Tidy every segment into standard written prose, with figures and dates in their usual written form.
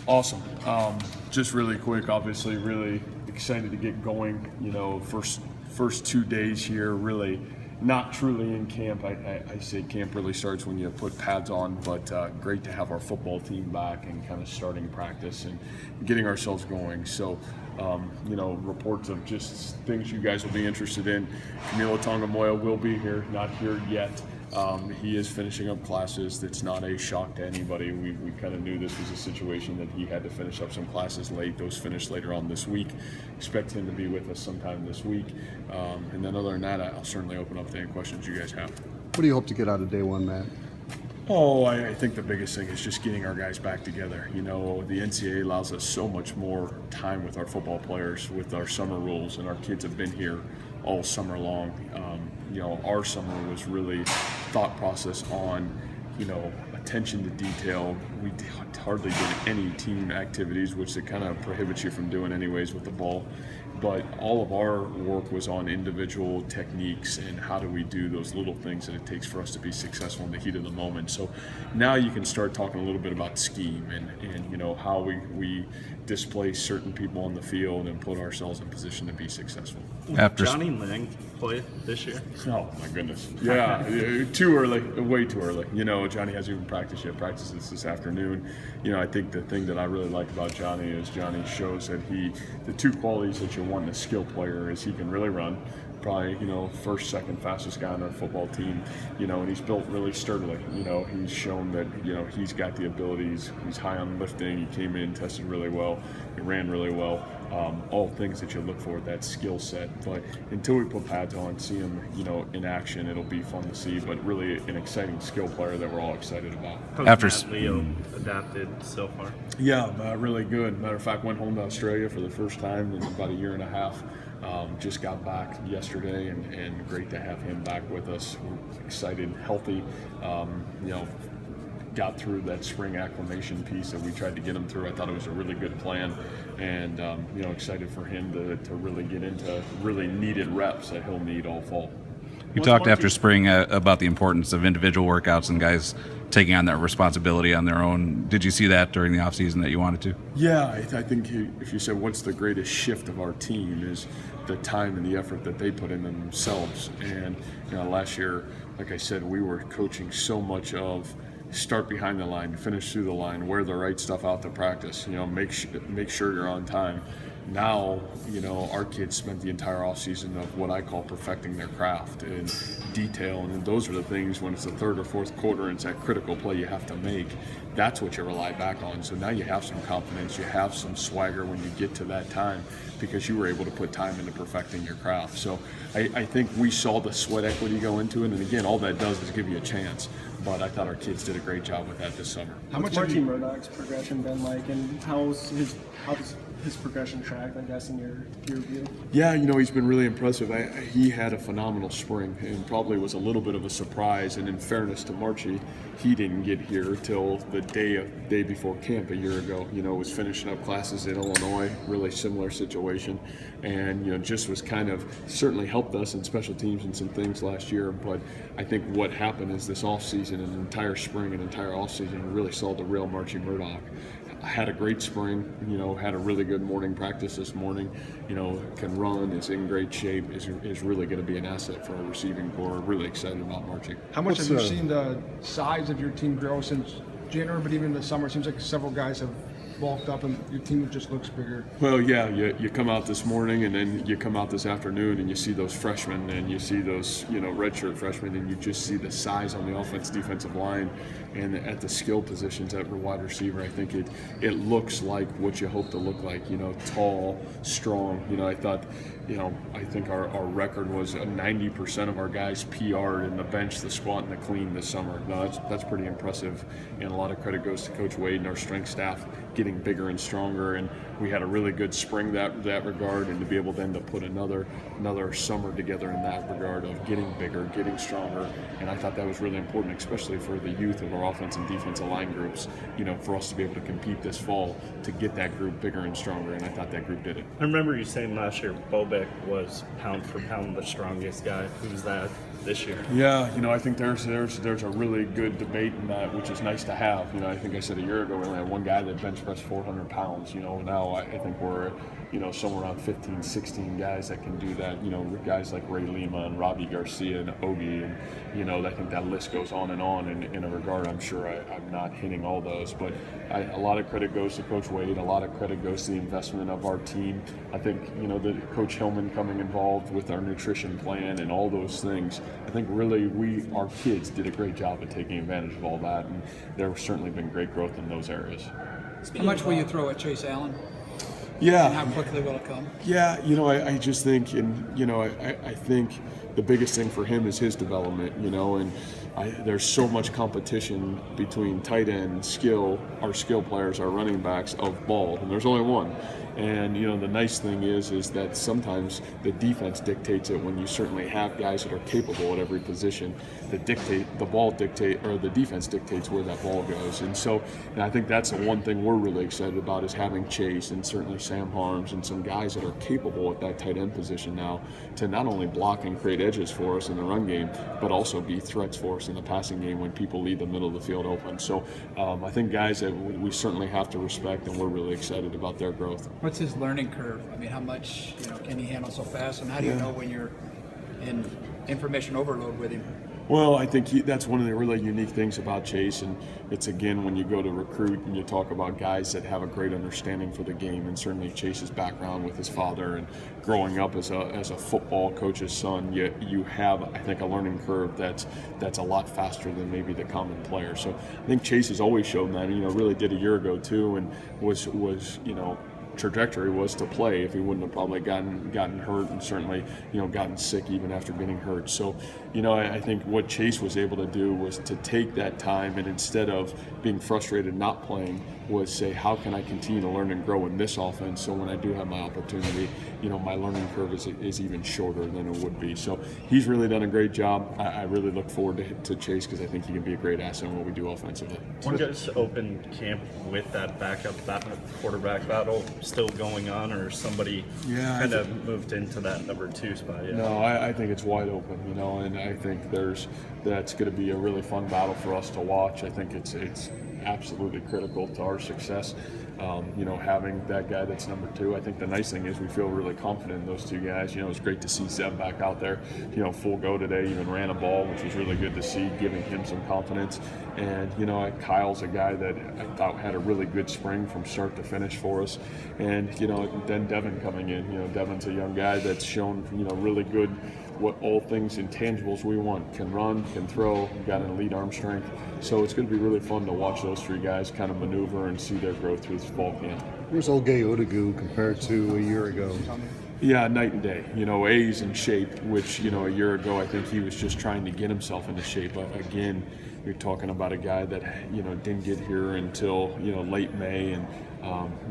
Awesome. Just really quick, obviously, really excited to get going. First 2 days here, really not truly in camp. I say camp really starts when you put pads on, but great to have our football team back and kind of starting practice and getting ourselves going. So, reports of just things you guys will be interested in. Camilo Tongamoya will be here, not here yet. He is finishing up classes. That's not a shock to anybody. We kind of knew this was a situation that he had to finish up some classes late. Those finish later on this week. Expect him to be with us sometime this week. And then other than that, I'll certainly open up to any questions you guys have. What do you hope to get out of day one, Matt? I think the biggest thing is just getting our guys back together. The NCAA allows us so much more time with our football players with our summer rules, and our kids have been here all summer long. Our summer was really thought process on, attention to detail. We hardly did any team activities, which it kind of prohibits you from doing anyways with the ball. But all of our work was on individual techniques and how do we do those little things that it takes for us to be successful in the heat of the moment. So now you can start talking a little bit about scheme and how we display certain people on the field and put ourselves in position to be successful. After Johnny Lang play this year? Oh my goodness. Yeah, too early, way too early. Johnny hasn't even practiced yet. Practices this afternoon. I think the thing that I really like about Johnny is Johnny shows that the two qualities that you want in a skill player is he can really run. Probably, first, second fastest guy on our football team, and he's built really sturdily. He's shown that, he's got the abilities. He's high on lifting. He came in, tested really well. He ran really well. All things that you look for, that skill set. But until we put pads on, see him, in action, it'll be fun to see. But really an exciting skill player that we're all excited about. How's Matt Leo adapted so far? Yeah, really good. Matter of fact, went home to Australia for the first time in about a year and a half. Just got back yesterday, and great to have him back with us. We're excited, healthy. Got through that spring acclimation piece that we tried to get him through. I thought it was a really good plan, and excited for him to really get into really needed reps that he'll need all fall. You talked after spring about the importance of individual workouts and guys taking on that responsibility on their own. Did you see that during the offseason that you wanted to? Yeah, I think if you said what's the greatest shift of our team is the time and the effort that they put in themselves. And last year, like I said, we were coaching so much of start behind the line, finish through the line, wear the right stuff out to practice, make sure you're on time. Now, our kids spent the entire offseason of what I call perfecting their craft and detail, and those are the things when it's the third or fourth quarter and it's that critical play you have to make. That's what you rely back on. So now you have some confidence, you have some swagger when you get to that time because you were able to put time into perfecting your craft. So I think we saw the sweat equity go into it, and again, all that does is give you a chance. But I thought our kids did a great job with that this summer. How much Marty Murdoch's progression been like, and how's his progression tracked, I guess, in your view? Yeah, he's been really impressive. He had a phenomenal spring and probably was a little bit of a surprise. And in fairness to Marchie, he didn't get here till the day before camp a year ago. Was finishing up classes in Illinois, really similar situation, and just was kind of certainly helped us in special teams and some things last year. But I think what happened is this offseason, an entire spring and entire offseason, we really saw the real Marchie Murdoch. Had a great spring, had a really good morning practice this morning, can run, is in great shape, is really going to be an asset for our receiving corps. Really excited about Marchie. How much have you seen the size of your team grow since January, but even in the summer? It seems like several guys have bulked up and your team just looks bigger. Well, yeah, you come out this morning and then you come out this afternoon and you see those freshmen and you see those, redshirt freshmen, and you just see the size on the defensive line and at the skill positions at wide receiver. I think it looks like what you hope to look like, tall, strong. I think our record was 90% of our guys PR'd in the bench, the squat, and the clean this summer. No, that's pretty impressive, and a lot of credit goes to Coach Wade and our strength staff getting bigger and stronger. And we had a really good spring that regard, and to be able then to put another summer together in that regard of getting bigger, getting stronger. And I thought that was really important, especially for the youth of our offense and defensive line groups, for us to be able to compete this fall to get that group bigger and stronger. And I thought that group did it. I remember you saying last year Bobek was pound for pound the strongest guy. Who's that? this year? Yeah, I think there's a really good debate in that, which is nice to have. I think I said a year ago we only had one guy that bench pressed 400 pounds. Now I think we're somewhere around 15, 16 guys that can do that. Guys like Ray Lima and Robbie Garcia and Ogie, and I think that list goes on and on. In a regard, I'm sure I'm not hitting all those, but a lot of credit goes to Coach Wade. A lot of credit goes to the investment of our team. I think the Coach Hillman coming involved with our nutrition plan and all those things. I think really our kids did a great job of taking advantage of all that, and there's certainly been great growth in those areas. How much will you throw at Chase Allen? Yeah. And how quickly will it come? Yeah, I just think, I think the biggest thing for him is his development, and there's so much competition between tight end, our skill players, our running backs of ball, and there's only one. And the nice thing is that sometimes the defense dictates it when you certainly have guys that are capable at every position that dictate or the defense dictates where that ball goes. And so I think that's the one thing we're really excited about is having Chase and certainly Sam Harms and some guys that are capable at that tight end position now to not only block and create edges for us in the run game, but also be threats for us in the passing game when people leave the middle of the field open. So I think guys that we certainly have to respect, and we're really excited about their growth. What's his learning curve? I mean, how much can he handle so fast, and how do you know when you're in information overload with him? Well, I think that's one of the really unique things about Chase, and it's again when you go to recruit and you talk about guys that have a great understanding for the game, and certainly Chase's background with his father and growing up as a football coach's son, you have, I think, a learning curve that's a lot faster than maybe the common player. So I think Chase has always shown that, really did a year ago too, and was trajectory was to play if he wouldn't have probably gotten hurt, and certainly gotten sick even after getting hurt. So I think what Chase was able to do was to take that time, and instead of being frustrated not playing, was say, how can I continue to learn and grow in this offense, so when I do have my opportunity, my learning curve is even shorter than it would be. So he's really done a great job. I really look forward to Chase because I think he can be a great asset in what we do offensively. Did you guys open camp with that quarterback battle still going on, or somebody kind of moved into that number 2 spot? Yeah. No, I think it's wide open, and I think that's going to be a really fun battle for us to watch. I think it's absolutely critical to our success. Having that guy that's number 2. I think the nice thing is we feel really confident in those two guys. It's great to see Zeb back out there, full go today, even ran a ball, which was really good to see, giving him some confidence. And, Kyle's a guy that I thought had a really good spring from start to finish for us. And, then Devin coming in. Devin's a young guy that's shown, really good what all things intangibles we want. Can run, can throw, got an elite arm strength. So it's going to be really fun to watch those 3 guys kind of maneuver and see their growth through this fall camp. Where's Oge Odegu compared to a year ago? Yeah, night and day. A's in shape, which, a year ago I think he was just trying to get himself into shape. But again, you're talking about a guy that, didn't get here until, late May. And,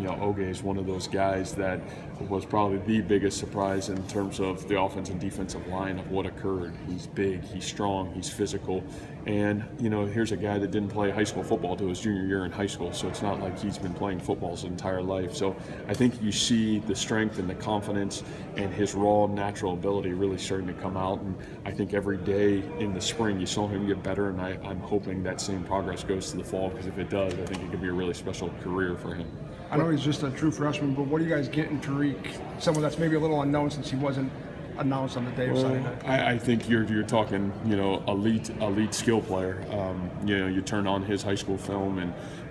Oge is one of those guys that was probably the biggest surprise in terms of the offensive and defensive line of what occurred. He's big, he's strong, he's physical. And, here's a guy that didn't play high school football until his junior year in high school. So it's not like he's been playing football his entire life. So I think you see the strength and the confidence and his raw natural ability really starting to come out. And I think every day in the spring you saw him get better. And I'm hoping that same progress goes to the fall, because if it does, I think it could be a really special career for him. I know he's just a true freshman, but what do you guys get in Tariq? Someone that's maybe a little unknown since he wasn't announced on the day of Sunday night. I think you're talking, elite skill player. You turn on his high school film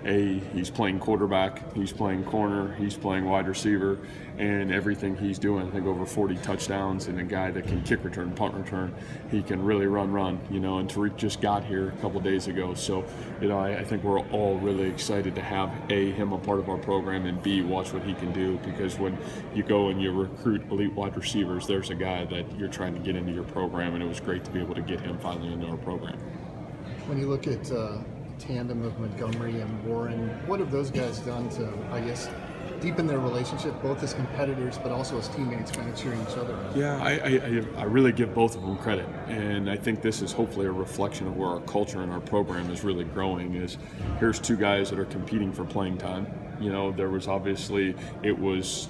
and he's playing quarterback, he's playing corner, he's playing wide receiver, and everything he's doing, I think over 40 touchdowns, and a guy that can kick return, punt return, he can really run, and Tariq just got here a couple days ago. So, I think we're all really excited to have him a part of our program, and B, watch what he can do, because when you go and you recruit elite wide receivers, there's a guy that you're trying to get into your program, and it was great to be able to get him finally into our program. When you look at tandem of Montgomery and Warren, what have those guys done to, I guess, deepen their relationship, both as competitors but also as teammates, kind of cheering each other on? Yeah, I really give both of them credit, and I think this is hopefully a reflection of where our culture and our program is really growing. Is here's 2 guys that are competing for playing time, There was obviously, it was,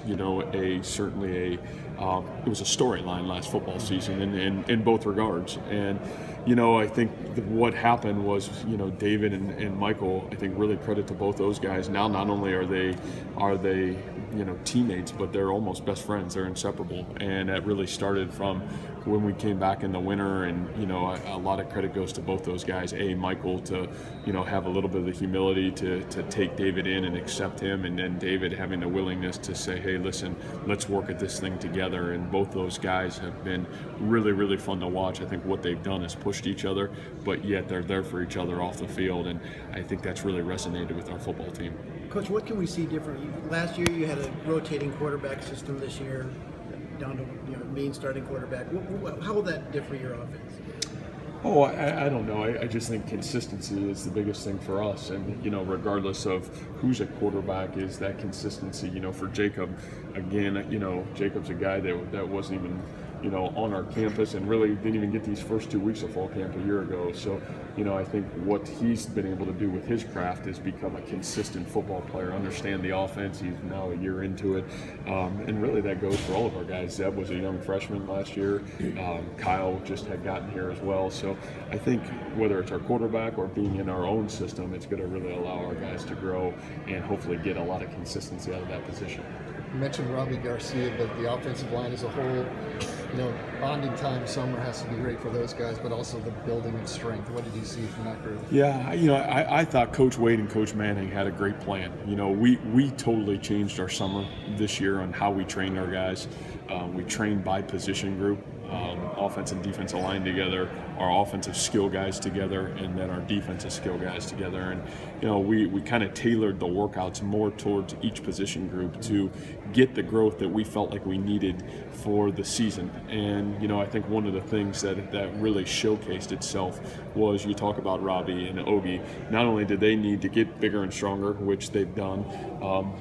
certainly it was a storyline last football season in both regards. And, I think what happened was, David and Michael, I think really credit to both those guys. Now, not only are they teammates, but they're almost best friends. They're inseparable. And that really started from when we came back in the winter. And, a lot of credit goes to both those guys. Michael to, have a little bit of the humility to take David in and accept him. And then David having the willingness to say, hey, listen, let's work at this thing together. And both those guys have been really, really fun to watch. I think what they've done is pushed each other, but yet they're there for each other off the field. And I think that's really resonated with our football team. Coach, what can we see different? Last year you had a rotating quarterback system. This year, down to main starting quarterback. How will that differ your offense? Oh, I don't know. I just think consistency is the biggest thing for us. And, regardless of who's a quarterback, is that consistency. For Jacob, again, Jacob's a guy that wasn't even, on our campus and really didn't even get these first 2 weeks of fall camp a year ago. So, I think what he's been able to do with his craft is become a consistent football player, understand the offense. He's now a year into it. And really that goes for all of our guys. Zeb was a young freshman last year. Kyle just had gotten here as well. So I think whether it's our quarterback or being in our own system, it's going to really allow our guys to grow and hopefully get a lot of consistency out of that position. You mentioned Robbie Garcia, but the offensive line as a whole, bonding time summer has to be great for those guys, but also the building of strength. What did you see from that group? Yeah, I thought Coach Wade and Coach Manning had a great plan. We totally changed our summer this year on how we trained our guys. We trained by position group, offense and defensive line together, our offensive skill guys together, and then our defensive skill guys together. And, we kind of tailored the workouts more towards each position group to get the growth that we felt like we needed for the season. And, I think one of the things that really showcased itself was, you talk about Robbie and Ogie. Not only did they need to get bigger and stronger, which they've done,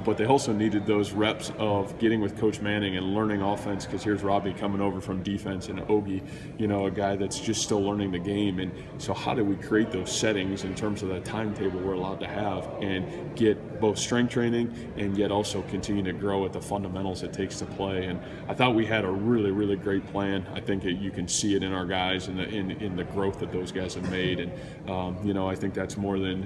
but they also needed those reps of getting with Coach Manning and learning offense, because here's Robbie coming over from defense and Ogie, a guy that's just still learning the game. And so how do we create those settings in terms of the timetable we're allowed to have and get both strength training and yet also continue to grow at the fundamentals it takes to play? And I thought we had a really, really great plan. I think you can see it in our guys and in the growth that those guys have made. And, I think that's more than,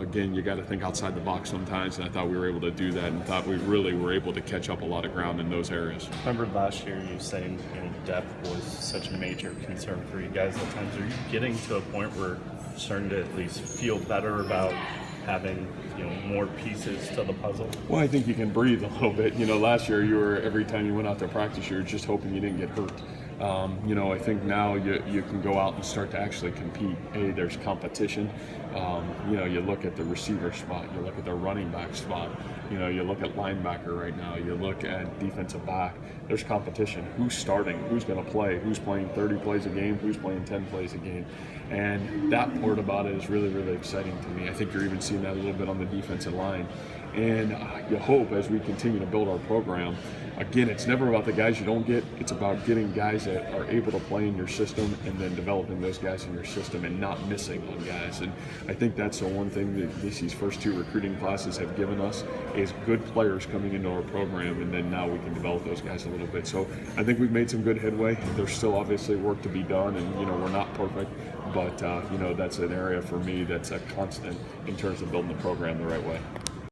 again, you got to think outside the box sometimes. And I thought we were able to do that and thought we really were able to catch up a lot of ground in those areas. Remember last year you saying depth was such a major concern for you guys at times. Are you getting to a point where you're starting to at least feel better about having more pieces to the puzzle? Well, I think you can breathe a little bit. Last year every time you went out to practice, you were just hoping you didn't get hurt. I think now you can go out and start to actually compete. There's competition. You look at the receiver spot, you look at the running back spot, you look at linebacker right now, you look at defensive back. There's competition. Who's starting? Who's going to play? Who's playing 30 plays a game? Who's playing 10 plays a game? And that part about it is really, really exciting to me. I think you're even seeing that a little bit on the defensive line. And you hope as we continue to build our program, again, it's never about the guys you don't get. It's about getting guys that are able to play in your system and then developing those guys in your system and not missing on guys. And I think that's the one thing that these first two recruiting classes have given us is good players coming into our program, and then now we can develop those guys a little bit. So I think we've made some good headway. There's still obviously work to be done, and we're not perfect, but that's an area for me that's a constant in terms of building the program the right way.